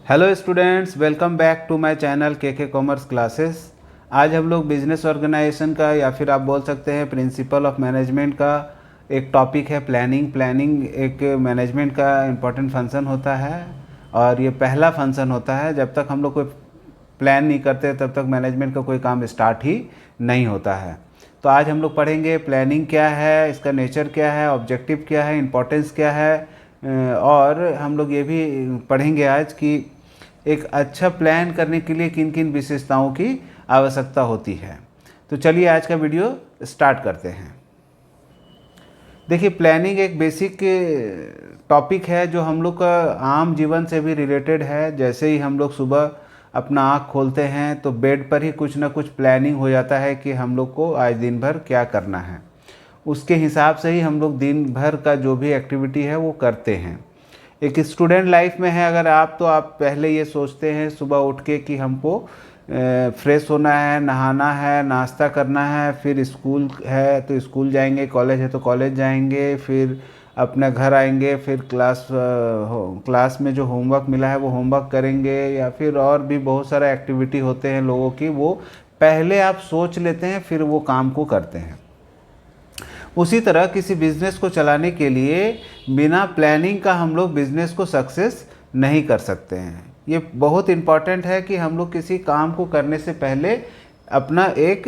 Hello students, welcome back to my channel के commerce classes. आज हम लोग बिजनेस ऑर्गेनाइजेशन का या फिर आप बोल सकते हैं प्रिंसिपल ऑफ मैनेजमेंट का एक टॉपिक है प्लानिंग। प्लानिंग एक मैनेजमेंट का इम्पॉर्टेंट फंक्शन होता है और ये पहला फंक्शन होता है। जब तक हम लोग कोई प्लान नहीं करते तब तक मैनेजमेंट का कोई काम स्टार्ट ही नहीं होता है। तो आज हम लोग पढ़ेंगे प्लानिंग क्या है, इसका नेचर क्या है, ऑब्जेक्टिव क्या है, इम्पोर्टेंस क्या है, और हम लोग ये भी पढ़ेंगे आज कि एक अच्छा प्लान करने के लिए किन किन विशेषताओं की आवश्यकता होती है। तो चलिए आज का वीडियो स्टार्ट करते हैं। देखिए, प्लानिंग एक बेसिक टॉपिक है जो हम लोग का आम जीवन से भी रिलेटेड है। जैसे ही हम लोग सुबह अपना आँख खोलते हैं तो बेड पर ही कुछ ना कुछ प्लानिंग हो जाता है कि हम लोग को आज दिन भर क्या करना है। उसके हिसाब से ही हम लोग दिन भर का जो भी एक्टिविटी है वो करते हैं। एक स्टूडेंट लाइफ में है अगर आप, तो आप पहले ये सोचते हैं सुबह उठ के कि हमको फ्रेश होना है, नहाना है, नाश्ता करना है, फिर स्कूल है तो स्कूल जाएंगे, कॉलेज है तो कॉलेज जाएंगे, फिर अपने घर आएंगे, फिर क्लास में जो होमवर्क मिला है वो होमवर्क करेंगे, या फिर और भी बहुत सारा एक्टिविटी होते हैं लोगों की, वो पहले आप सोच लेते हैं फिर वो काम को करते हैं। उसी तरह किसी बिज़नेस को चलाने के लिए बिना प्लानिंग का हम लोग बिज़नेस को सक्सेस नहीं कर सकते हैं। ये बहुत इम्पॉर्टेंट है कि हम लोग किसी काम को करने से पहले अपना एक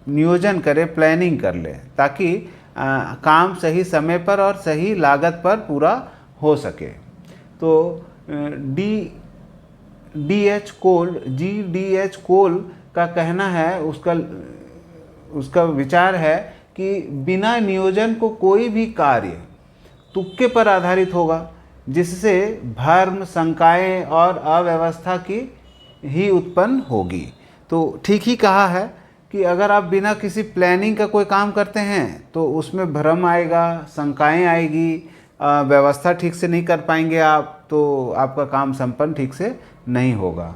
नियोजन करें, प्लानिंग कर लें, ताकि काम सही समय पर और सही लागत पर पूरा हो सके। तो डी एच कोल का कहना है, उसका विचार है कि बिना नियोजन को कोई भी कार्य तुक्के पर आधारित होगा, जिससे भ्रम, शंकाएं और अव्यवस्था की ही उत्पन्न होगी। तो ठीक ही कहा है कि अगर आप बिना किसी प्लानिंग का कोई काम करते हैं तो उसमें भ्रम आएगा, शंकाएं आएगी, व्यवस्था ठीक से नहीं कर पाएंगे आप, तो आपका काम संपन्न ठीक से नहीं होगा।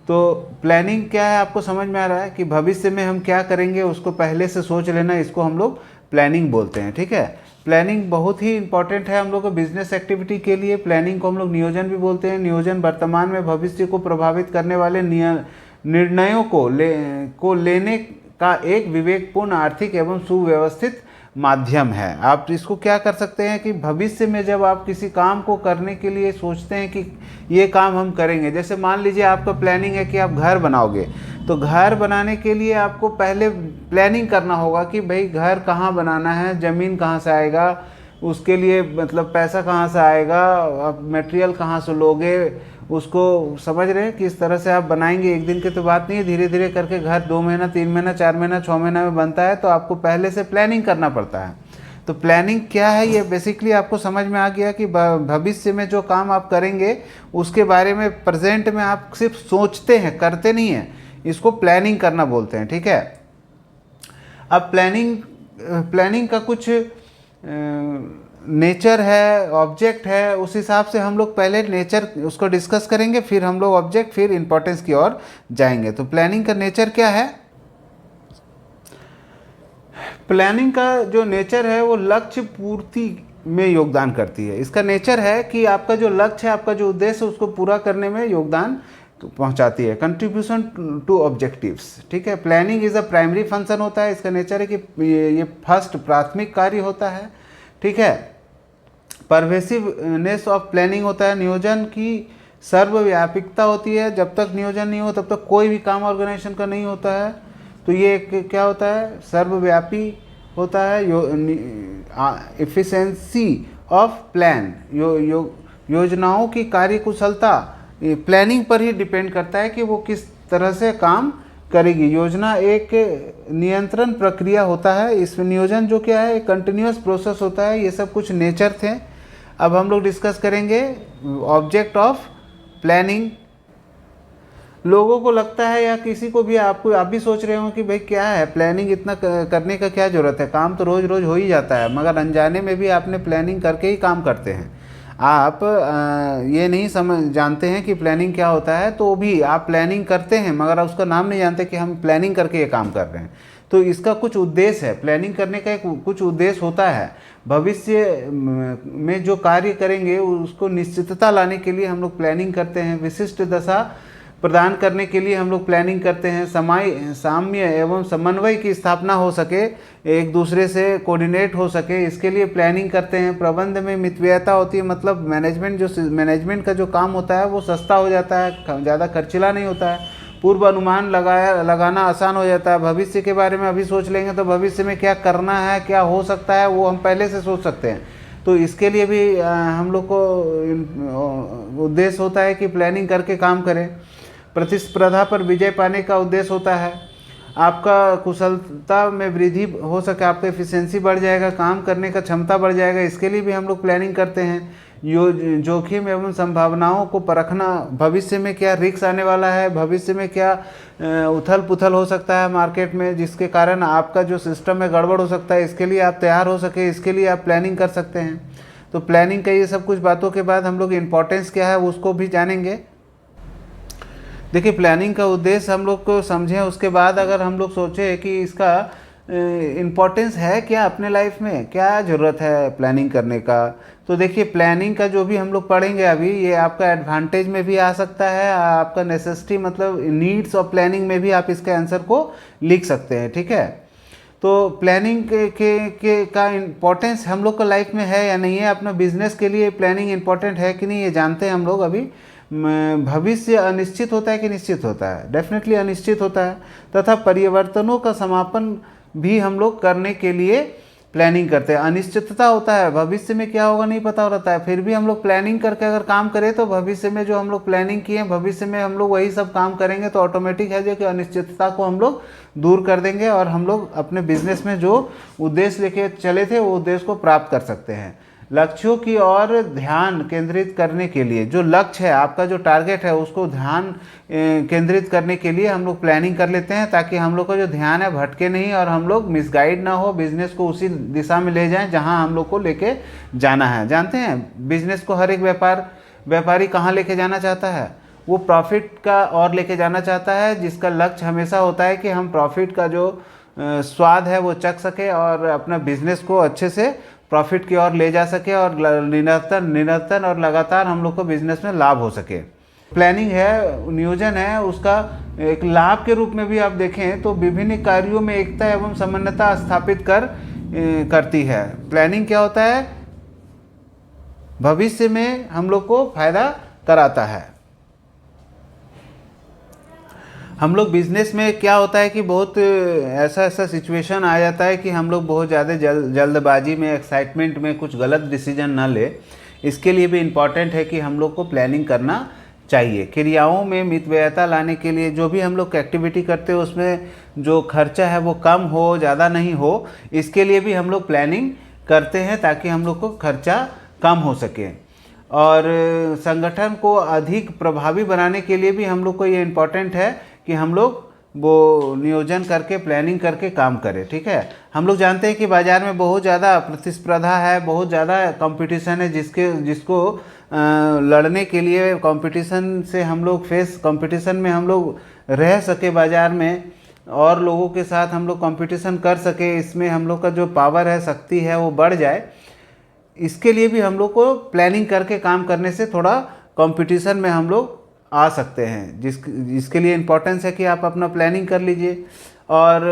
तो प्लानिंग क्या है आपको समझ में आ रहा है कि भविष्य में हम क्या करेंगे उसको पहले से सोच लेना, इसको हम लोग प्लानिंग बोलते हैं। ठीक है, प्लानिंग बहुत ही इंपॉर्टेंट है हम लोग को बिजनेस एक्टिविटी के लिए। प्लानिंग को हम लोग नियोजन भी बोलते हैं। नियोजन वर्तमान में भविष्य को प्रभावित करने वाले निर्णयों को लेने का एक विवेकपूर्ण, आर्थिक एवं सुव्यवस्थित माध्यम है। आप इसको क्या कर सकते हैं कि भविष्य में जब आप किसी काम को करने के लिए सोचते हैं कि ये काम हम करेंगे, जैसे मान लीजिए आपका प्लानिंग है कि आप घर बनाओगे, तो घर बनाने के लिए आपको पहले प्लानिंग करना होगा कि भाई घर कहाँ बनाना है, ज़मीन कहाँ से आएगा, उसके लिए मतलब पैसा कहाँ से आएगा, आप मटेरियल कहाँ से लोगे, उसको समझ रहे हैं किस तरह से आप बनाएंगे। एक दिन की तो बात नहीं है, धीरे धीरे करके घर 2 महीना, 3 महीना, 4 महीना, 6 महीना में बनता है, तो आपको पहले से प्लानिंग करना पड़ता है। तो प्लानिंग क्या है, ये बेसिकली आपको समझ में आ गया कि भविष्य में जो काम आप करेंगे उसके बारे में प्रेजेंट में आप सिर्फ सोचते हैं, करते नहीं हैं, इसको प्लानिंग करना बोलते हैं। ठीक है, अब प्लानिंग का कुछ नेचर है, ऑब्जेक्ट है, उस हिसाब से हम लोग पहले नेचर उसको डिस्कस करेंगे, फिर हम लोग ऑब्जेक्ट, फिर इंपॉर्टेंस की ओर जाएंगे। तो प्लानिंग का नेचर क्या है? प्लानिंग का जो नेचर है वो लक्ष्य पूर्ति में योगदान करती है। इसका नेचर है कि आपका जो लक्ष्य है, आपका जो उद्देश्य है, उसको पूरा करने में योगदान पहुंचाती है। Contribution to objectives. ठीक है, planning is a primary function होता है। इसका नेचर है कि ये फर्स्ट, प्राथमिक कार्य होता है। ठीक है, परवेसिवनेस ऑफ प्लानिंग होता है, नियोजन की सर्वव्यापकता होती है। जब तक नियोजन नहीं हो तब तक कोई भी काम ऑर्गेनाइजेशन का नहीं होता है। तो ये क्या होता है, सर्वव्यापी होता है। एफिशिएंसी ऑफ प्लान, योजनाओं की कार्यकुशलता प्लानिंग पर ही डिपेंड करता है कि वो किस तरह से काम करेगी। योजना एक नियंत्रण प्रक्रिया होता है। इसमें नियोजन जो क्या है, एक कंटिन्यूअस प्रोसेस होता है। ये सब कुछ नेचर थे। अब हम लोग डिस्कस करेंगे ऑब्जेक्ट ऑफ प्लानिंग। लोगों को लगता है या किसी को भी, आप भी सोच रहे हो कि भाई क्या है प्लानिंग, इतना करने का क्या ज़रूरत है, काम तो रोज़ रोज़ हो ही जाता है। मगर अनजाने में भी आपने प्लानिंग करके ही काम करते हैं। आप ये नहीं जानते हैं कि प्लानिंग क्या होता है, तो भी आप प्लानिंग करते हैं मगर उसका नाम नहीं जानते कि हम प्लानिंग करके ये काम कर रहे हैं। तो इसका कुछ उद्देश्य है, प्लानिंग करने का एक कुछ उद्देश्य होता है। भविष्य में जो कार्य करेंगे उसको निश्चितता लाने के लिए हम लोग प्लानिंग करते हैं, विशिष्ट दशा प्रदान करने के लिए हम लोग प्लानिंग करते हैं, साम्य एवं समन्वय की स्थापना हो सके, एक दूसरे से कोऑर्डिनेट हो सके, इसके लिए प्लानिंग करते हैं। प्रबंध में मितव्ययता होती है, मतलब मैनेजमेंट का जो काम होता है वो सस्ता हो जाता है, ज़्यादा खर्चीला नहीं होता है। पूर्व अनुमान लगाना आसान हो जाता है। भविष्य के बारे में अभी सोच लेंगे तो भविष्य में क्या करना है, क्या हो सकता है, वो हम पहले से सोच सकते हैं। तो इसके लिए भी हम लोग को उद्देश्य होता है कि प्लानिंग करके काम करें। प्रतिस्पर्धा पर विजय पाने का उद्देश्य होता है, आपका कुशलता में वृद्धि हो सके, आपका एफिशिएंसी बढ़ जाएगा, काम करने का क्षमता बढ़ जाएगा, इसके लिए भी हम लोग प्लानिंग करते हैं। जोखिम एवं संभावनाओं को परखना, भविष्य में क्या रिस्क आने वाला है, भविष्य में क्या उथल पुथल हो सकता है मार्केट में, जिसके कारण आपका जो सिस्टम में गड़बड़ हो सकता है, इसके लिए आप तैयार हो सके, इसके लिए आप प्लानिंग कर सकते हैं। तो प्लानिंग का ये सब कुछ बातों के बाद हम लोग इम्पोर्टेंस क्या है उसको भी जानेंगे। देखिए, प्लानिंग का उद्देश्य हम लोग को समझें, उसके बाद अगर हम लोग सोचें कि इसका इम्पोर्टेंस है क्या अपने लाइफ में, क्या ज़रूरत है प्लानिंग करने का, तो देखिए प्लानिंग का जो भी हम लोग पढ़ेंगे अभी, ये आपका एडवांटेज में भी आ सकता है, आपका नेसेसिटी मतलब नीड्स और प्लानिंग में भी आप इसके आंसर को लिख सकते हैं। ठीक है, तो प्लानिंग का इम्पोर्टेंस हम लोग का लाइफ में है या नहीं है, अपना बिजनेस के लिए प्लानिंग इम्पोर्टेंट है कि नहीं, ये जानते हैं हम लोग अभी। भविष्य अनिश्चित होता है कि निश्चित होता है, डेफिनेटली अनिश्चित होता है, तथा परिवर्तनों का समापन भी हम लोग करने के लिए प्लानिंग करते हैं। अनिश्चितता होता है, भविष्य में क्या होगा नहीं पता रहता है, फिर भी हम लोग प्लानिंग करके अगर काम करें तो भविष्य में जो हम लोग प्लानिंग किए भविष्य में हम लोग वही सब काम करेंगे, तो ऑटोमेटिक है जो कि अनिश्चितता को हम लोग दूर कर देंगे और हम लोग अपने बिजनेस में जो उद्देश्य लेके चले थे वो उद्देश्य को प्राप्त कर सकते हैं। लक्ष्यों की ओर ध्यान केंद्रित करने के लिए, जो लक्ष्य है आपका, जो टारगेट है उसको ध्यान केंद्रित करने के लिए हम लोग प्लानिंग कर लेते हैं, ताकि हम लोग का जो ध्यान है भटके नहीं और हम लोग मिसगाइड ना हो, बिजनेस को उसी दिशा में ले जाएं जहां हम लोग को लेके जाना है। जानते हैं बिजनेस को हर एक व्यापारी कहाँ लेके जाना चाहता है, वो प्रॉफिट का और लेके जाना चाहता है, जिसका लक्ष्य हमेशा होता है कि हम प्रॉफिट का जो स्वाद है वो चख सके और अपना बिजनेस को अच्छे से प्रॉफिट की ओर ले जा सके और निरंतर और लगातार हम लोग को बिजनेस में लाभ हो सके। प्लानिंग है, नियोजन है, उसका एक लाभ के रूप में भी आप देखें तो विभिन्न कार्यों में एकता एवं समन्वयता स्थापित करती है। प्लानिंग क्या होता है, भविष्य में हम लोग को फायदा कराता है। हम लोग बिजनेस में क्या होता है कि बहुत ऐसा सिचुएशन आ जाता है कि हम लोग बहुत ज़्यादा जल्दबाजी में, एक्साइटमेंट में कुछ गलत डिसीजन ना ले। इसके लिए भी इम्पॉर्टेंट है कि हम लोग को प्लानिंग करना चाहिए। क्रियाओं में मितव्ययता लाने के लिए जो भी हम लोग एक्टिविटी करते हैं उसमें जो खर्चा है वो कम हो, ज़्यादा नहीं हो, इसके लिए भी हम लोग प्लानिंग करते हैं ताकि हम लोग को खर्चा कम हो सके। और संगठन को अधिक प्रभावी बनाने के लिए भी हम लोग को ये इम्पॉर्टेंट है कि हम लोग वो नियोजन करके, प्लानिंग करके काम करें। ठीक है, हम लोग जानते हैं कि बाज़ार में बहुत ज़्यादा प्रतिस्पर्धा है, बहुत ज़्यादा कंपटीशन है, जिसको लड़ने के लिए कंपटीशन से हम लोग कंपटीशन में हम लोग रह सके, बाज़ार में और लोगों के साथ हम लोग कंपटीशन कर सके, इसमें हम लोग का जो पावर है, शक्ति है, वो बढ़ जाए। इसके लिए भी हम लोग को प्लानिंग करके काम करने से थोड़ा कंपटीशन में हम लोग आ सकते हैं, जिसके लिए इम्पोर्टेंस है कि आप अपना प्लानिंग कर लीजिए और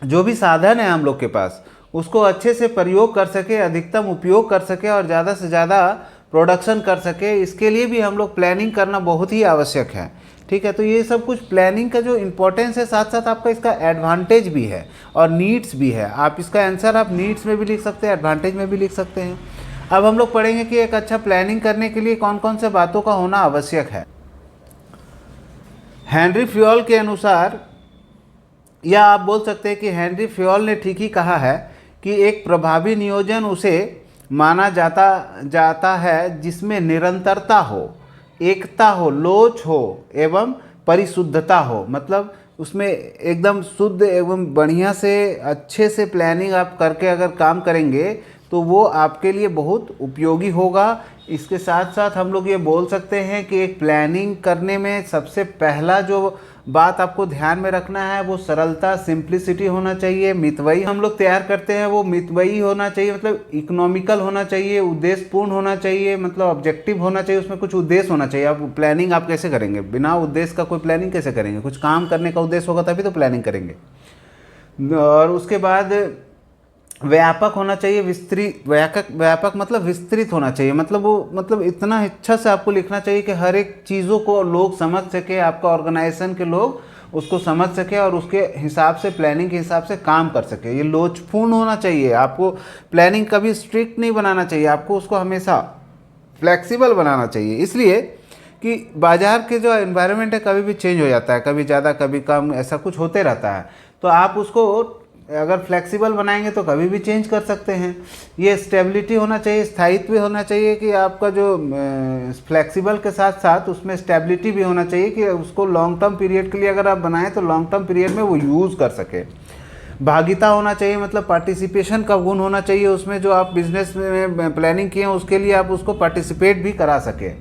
जो भी साधन है हम लोग के पास उसको अच्छे से प्रयोग कर सके, अधिकतम उपयोग कर सके और ज़्यादा से ज़्यादा प्रोडक्शन कर सके। इसके लिए भी हम लोग प्लानिंग करना बहुत ही आवश्यक है। ठीक है, तो ये सब कुछ प्लानिंग का जो इम्पोर्टेंस है, साथ साथ आपका इसका एडवांटेज भी है और नीड्स भी है। आप इसका आंसर आप नीड्स में भी लिख सकते हैं, एडवांटेज में भी लिख सकते हैं। अब हम लोग पढ़ेंगे कि एक अच्छा प्लानिंग करने के लिए कौन कौन से बातों का होना आवश्यक है। हेनरी फ्योल के अनुसार, या आप बोल सकते हैं कि हेनरी फ्योल ने ठीक ही कहा है कि एक प्रभावी नियोजन उसे माना जाता है जिसमें निरंतरता हो, एकता हो, लोच हो एवं परिशुद्धता हो। मतलब उसमें एकदम शुद्ध एवं बढ़िया से अच्छे से प्लानिंग आप करके अगर काम करेंगे तो वो आपके लिए बहुत उपयोगी होगा। इसके साथ साथ हम लोग ये बोल सकते हैं कि एक प्लानिंग करने में सबसे पहला जो बात आपको ध्यान में रखना है वो सरलता, सिंप्लिसिटी होना चाहिए। मितव्ययी हम लोग तैयार करते हैं वो मितव्ययी होना चाहिए, मतलब इकोनॉमिकल होना चाहिए, उद्देश्यपूर्ण होना चाहिए, मतलब ऑब्जेक्टिव होना चाहिए, उसमें कुछ उद्देश्य होना चाहिए। आप प्लानिंग आप कैसे करेंगे, बिना उद्देश्य का कोई प्लानिंग कैसे करेंगे? कुछ काम करने का उद्देश्य होगा तभी तो प्लानिंग करेंगे। और उसके बाद व्यापक होना चाहिए, विस्तृत, व्यापक मतलब विस्तृत होना चाहिए, मतलब वो मतलब इतना इच्छा से आपको लिखना चाहिए कि हर एक चीज़ों को लोग समझ सके, आपका ऑर्गेनाइजेशन के लोग उसको समझ सके और उसके हिसाब से, प्लानिंग के हिसाब से काम कर सके। ये लोचपूर्ण होना चाहिए, आपको प्लानिंग कभी स्ट्रिक्ट नहीं बनाना चाहिए, आपको उसको हमेशा फ्लेक्सिबल बनाना चाहिए। इसलिए कि बाजार के जो एनवायरनमेंट है कभी भी चेंज हो जाता है, कभी ज़्यादा कभी कम, ऐसा कुछ होते रहता है। तो आप उसको अगर फ्लेक्सिबल बनाएंगे तो कभी भी चेंज कर सकते हैं। ये स्टेबिलिटी होना चाहिए, स्थायित्व होना चाहिए कि आपका जो फ्लेक्सिबल के साथ साथ उसमें स्टेबिलिटी भी होना चाहिए कि उसको लॉन्ग टर्म पीरियड के लिए अगर आप बनाएं तो लॉन्ग टर्म पीरियड में वो यूज़ कर सके। भागीता होना चाहिए, मतलब पार्टिसिपेशन का गुण होना चाहिए उसमें, जो आप बिजनेस में प्लानिंग किए हैं उसके लिए आप उसको पार्टिसिपेट भी करा सके।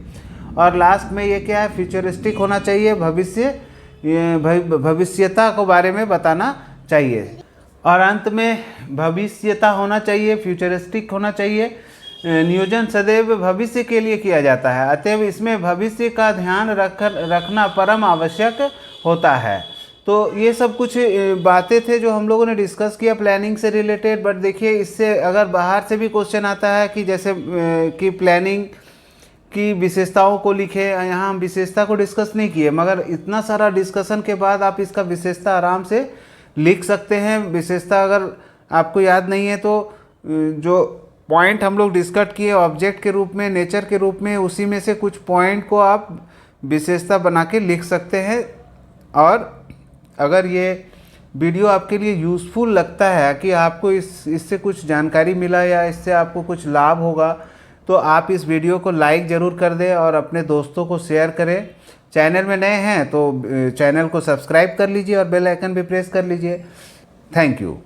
और लास्ट में ये क्या है, फ्यूचरिस्टिक होना चाहिए, भविष्यता के बारे में बताना चाहिए। और अंत में भविष्यता होना चाहिए, फ्यूचरिस्टिक होना चाहिए। नियोजन सदैव भविष्य के लिए किया जाता है, अतएव इसमें भविष्य का ध्यान रखना परम आवश्यक होता है। तो ये सब कुछ बातें थे जो हम लोगों ने डिस्कस किया प्लानिंग से रिलेटेड। बट देखिए, इससे अगर बाहर से भी क्वेश्चन आता है कि जैसे कि प्लानिंग की विशेषताओं को लिखे, यहाँ हम विशेषता को डिस्कस नहीं किए, मगर इतना सारा डिस्कशन के बाद आप इसका विशेषता आराम से लिख सकते हैं। विशेषता अगर आपको याद नहीं है तो जो पॉइंट हम लोग डिस्कस किए ऑब्जेक्ट के रूप में, नेचर के रूप में, उसी में से कुछ पॉइंट को आप विशेषता बना के लिख सकते हैं। और अगर ये वीडियो आपके लिए यूज़फुल लगता है कि आपको इससे कुछ जानकारी मिला या इससे आपको कुछ लाभ होगा, तो आप इस वीडियो को लाइक ज़रूर कर दें और अपने दोस्तों को शेयर करें। चैनल में नए हैं तो चैनल को सब्सक्राइब कर लीजिए और बेल आइकन भी प्रेस कर लीजिए। Thank you.